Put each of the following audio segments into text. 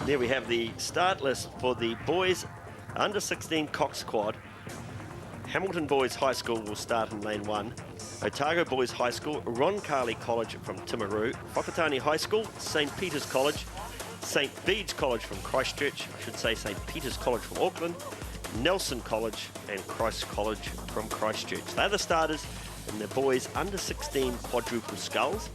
There we have the start list for the boys under 16 Cox Quad. Hamilton Boys High School will start in lane 1. Otago Boys High School, Roncalli College from Timaru, Whakatane High School, St. Peter's College, St. Bede's College from Christchurch, I should say St. Peter's College from Auckland, Nelson College and Christ College from Christchurch. They're the starters in the boys under 16 quadruple sculls.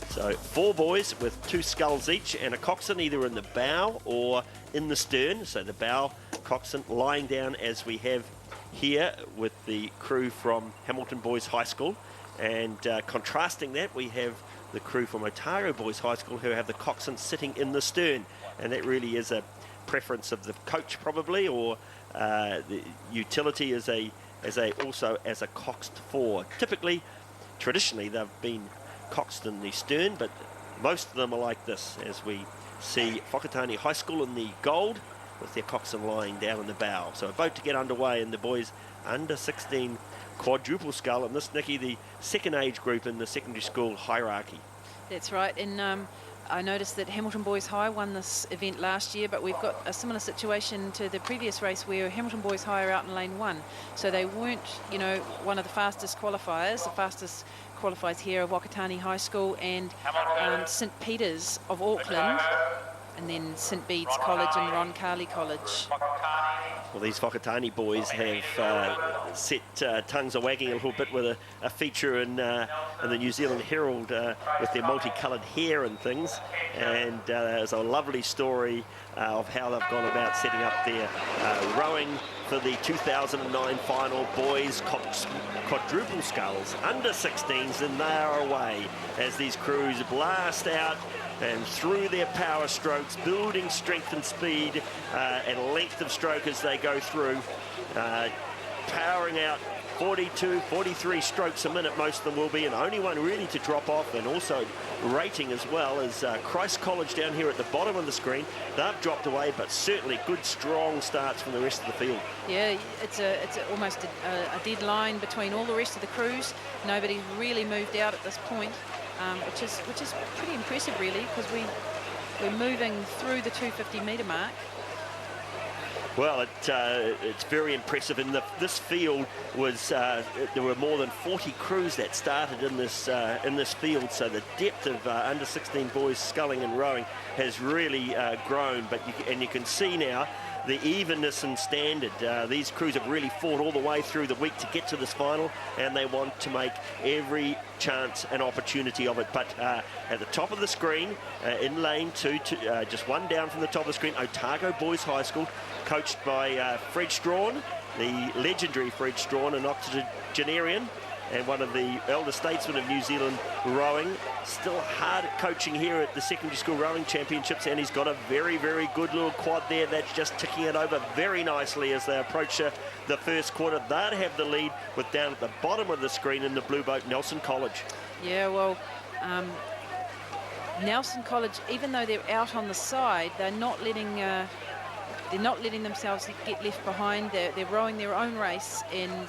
So 4 boys with 2 sculls each and a coxswain either in the bow or in the stern. So the bow coxswain lying down as we have here with the crew from Hamilton Boys High School. And contrasting that, we have the crew from Otago Boys High School who have the coxswain sitting in the stern. And that really is a preference of the coach probably, or the utility also as a coxed forward. Traditionally they've been coxed in the stern, but most of them are like this, as we see Whakatane High School in the gold with their coxswain lying down in the bow. So about to get underway in the boys under 16 quadruple scull, and this, Nikki, the second age group in the secondary school hierarchy. That's right, and I noticed that Hamilton Boys High won this event last year, but we've got a similar situation to the previous race where Hamilton Boys High are out in lane 1. So they weren't, one of the fastest qualifiers. The fastest qualifiers here are Whakatane High School and St. Peter's of Auckland, and then St. Bede's College and Roncalli College. Well, these Whakatane boys have set tongues are wagging a little bit with a feature in the New Zealand Herald with their multicoloured hair and things. And there's a lovely story of how they've gone about setting up their rowing for the 2009 final boys quadruple sculls under 16s, and they are away as these crews blast out and through their power strokes, building strength and speed and length of stroke as they go through, powering out 42, 43 strokes a minute, most of them will be, and only one really to drop off, and also rating as well as Christ College down here at the bottom of the screen. They've dropped away, but certainly good, strong starts from the rest of the field. Yeah, it's almost a dead line between all the rest of the crews. Nobody's really moved out at this point. Which is pretty impressive really, because we're moving through the 250-metre mark. Well, it's very impressive. In this field was there were more than 40 crews that started in this field, so the depth of under 16 boys sculling and rowing has really grown. But you can see now the evenness and standard. These crews have really fought all the way through the week to get to this final, and they want to make every chance and opportunity of it. But at the top of the screen, in lane 2, just one down from the top of the screen, Otago Boys High School, coached by Fred Strawn, the legendary Fred Strawn, an octogenarian and one of the elder statesmen of New Zealand rowing. Still hard at coaching here at the Secondary School Rowing Championships, and he's got a very, very good little quad there that's just ticking it over very nicely as they approach the first quarter. They'd have the lead with down at the bottom of the screen in the blue boat, Nelson College. Yeah, well, Nelson College, even though they're out on the side, they're not letting themselves get left behind. They're rowing their own race, and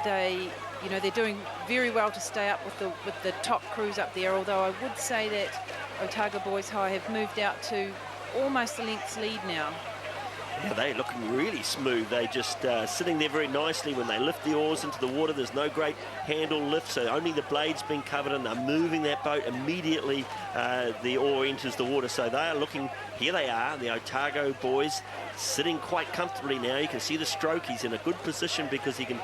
they're doing very well to stay up with the top crews up there, although I would say that Otago Boys High have moved out to almost a length's lead now. Yeah, they're looking really smooth. They just sitting there very nicely when they lift the oars into the water. There's no great handle lift, so only the blade's been covered, and they're moving that boat immediately the oar enters the water. So they are looking, here they are, the Otago boys sitting quite comfortably now. You can see the stroke. He's in a good position because he can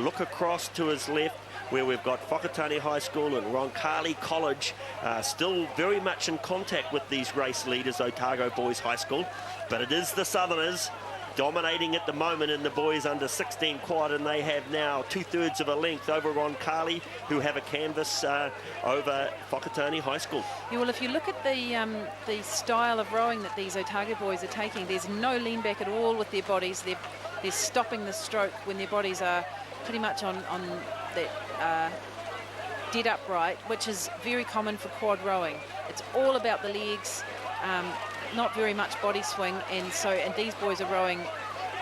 look across to his left, where we've got Whakatane High School and Roncalli College still very much in contact with these race leaders, Otago Boys High School. But it is the Southerners dominating at the moment in the boys under 16 quad, and they have now 2/3 of a length over Roncalli, who have a canvas over Whakatane High School. Yeah, well, if you look at the style of rowing that these Otago boys are taking, there's no lean back at all with their bodies. They're stopping the stroke when their bodies are pretty much on that dead upright, which is very common for quad rowing. It's all about the legs, not very much body swing, and these boys are rowing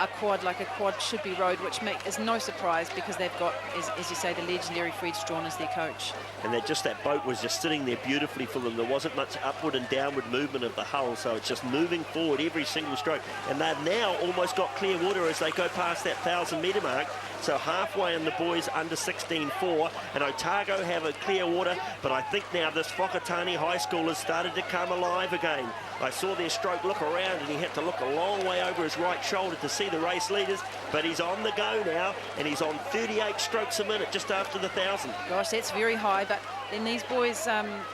a quad like a quad should be rode, which is no surprise because they've got, as you say, the legendary Fred Strawn as their coach. And that boat was just sitting there beautifully for them. There wasn't much upward and downward movement of the hull, so it's just moving forward every single stroke. And they've now almost got clear water as they go past that 1,000-metre mark. So halfway in the boys under 16.4, and Otago have a clear water, but I think now this Whakatane High School has started to come alive again. I saw their stroke look around, and he had to look a long way over his right shoulder to see the race leaders, but he's on the go now, and he's on 38 strokes a minute just after the 1,000. Gosh, that's very high, but then these boys,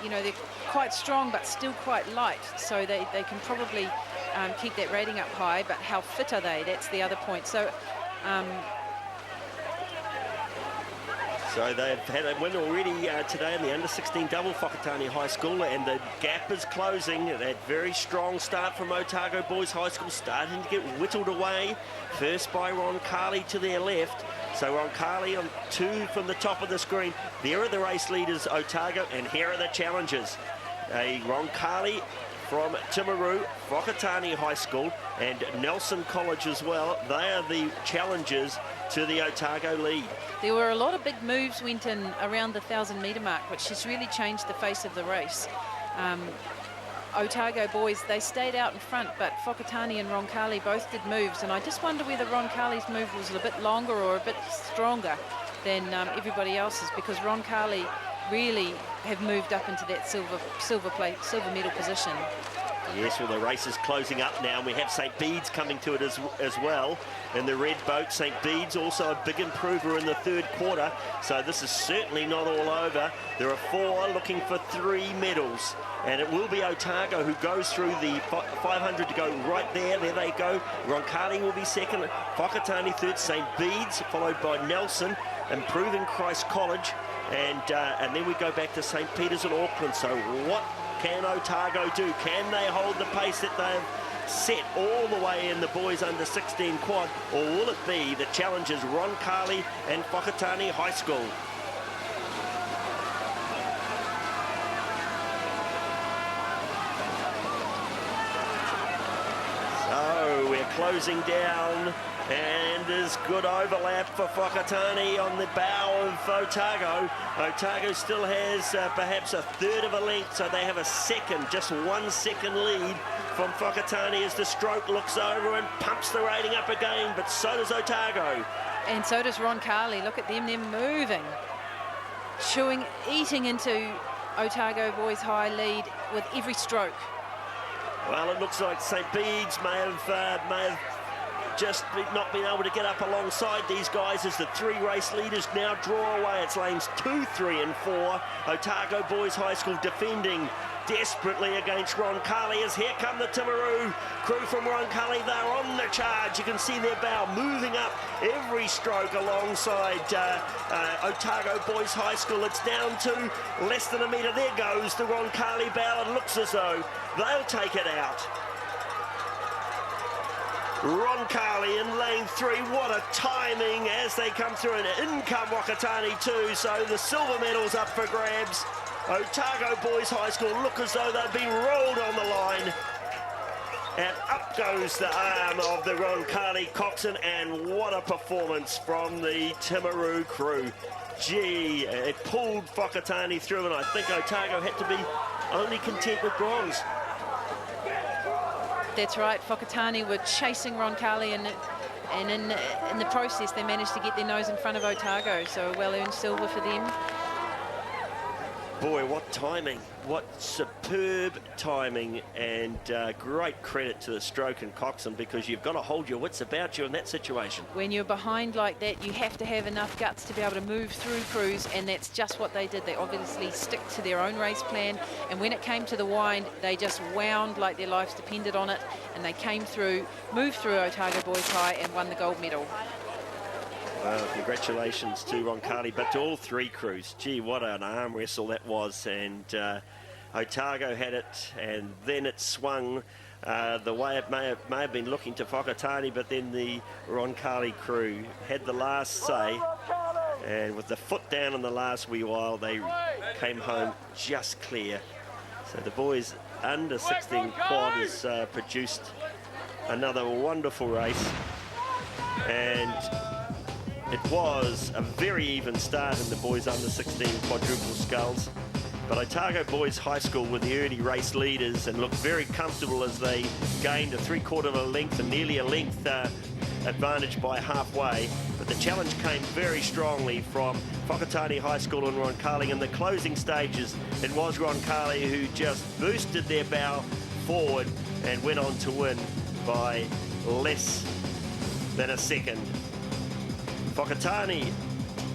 you know, they're quite strong, but still quite light, so they can probably keep that rating up high, but how fit are they? That's the other point. So, So they've had a win already today in the under-16 double Whakatane High School, and the gap is closing. That very strong start from Otago Boys High School starting to get whittled away. First by Ron Carley to their left. So Ron Carley on 2 from the top of the screen. There are the race leaders, Otago, and here are the challengers. Ron Carley from Timaru, Whakatane High School, and Nelson College as well. They are the challengers to the Otago lead. There were a lot of big moves went in around the 1,000-metre mark, which has really changed the face of the race. Otago boys, they stayed out in front, but Whakatane and Ron Carley both did moves, and I just wonder whether Ron Carley's move was a bit longer or a bit stronger than everybody else's, because Ron Carley really have moved up into that silver medal position. Yes, well, the race is closing up now, and we have St. Bede's coming to it as well. In the red boat, St. Bede's also a big improver in the third quarter, so this is certainly not all over. There are 4 looking for 3 medals, and it will be Otago who goes through the 500 to go right there. There they go. Roncalli will be second, Whakatane third, St. Bede's, followed by Nelson, Improving Christ College, and then we go back to St. Peter's in Auckland. So what can Otago do? Can they hold the pace that they've set all the way in the boys under 16 quad, or will it be the challengers Ron Carley and Whakatane High School? So we're closing down, and there's good overlap for Whakatane on the bow of Otago. Otago still has perhaps a third of a length, so they have a second, just 1 second lead from Whakatane as the stroke looks over and pumps the rating up again, but so does Otago. And so does Ron Carley. Look at them, they're moving, eating into Otago Boys High lead with every stroke. Well, it looks like St. Bede's may have just not been able to get up alongside these guys as the 3 race leaders now draw away. It's lanes 2, 3 and 4. Otago Boys High School defending desperately against Ron Carley as here come the Timaru crew from Ron Carley. They're on the charge. You can see their bow moving up every stroke alongside Otago Boys High School. It's down to less than a metre. There goes the Ron Carley bow. It looks as though they'll take it out. Ron Carley in lane 3, what a timing as they come through, and in come Whakatane too, so the silver medal's up for grabs. Otago Boys High School look as though they've been rolled on the line. And up goes the arm of the Ron Carley coxswain, and what a performance from the Timaru crew. Gee, it pulled Whakatane through, and I think Otago had to be only content with bronze. That's right, Whakatane were chasing Ron Carley, and in the process they managed to get their nose in front of Otago, so a well-earned silver for them. Boy, what timing, what superb timing, and great credit to the stroke and coxswain, because you've got to hold your wits about you in that situation. When you're behind like that, you have to have enough guts to be able to move through crews, and that's just what they did. They obviously stick to their own race plan, and when it came to the wind, they just wound like their lives depended on it, and they came through, moved through Otago Boys High and won the gold medal. Well, congratulations to Ron Carley, but to all 3 crews. Gee, what an arm wrestle that was, and Otago had it, and then it swung the way it may have been looking to Whakatane, but then the Ron Carley crew had the last say, and with the foot down in the last wee while, they came home just clear. So the boys under 16 quad has produced another wonderful race. And it was a very even start in the boys under 16 quadruple sculls. But Otago Boys High School were the early race leaders and looked very comfortable as they gained a 3/4 of a length and nearly a length advantage by halfway. But the challenge came very strongly from Whakatane High School and Roncalli in the closing stages. It was Roncalli who just boosted their bow forward and went on to win by less than a second. Whakatane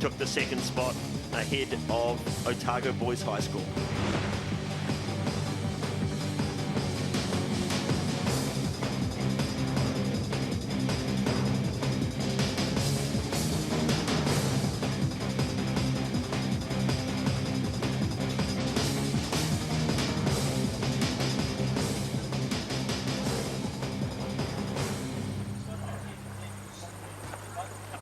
took the second spot ahead of Otago Boys High School.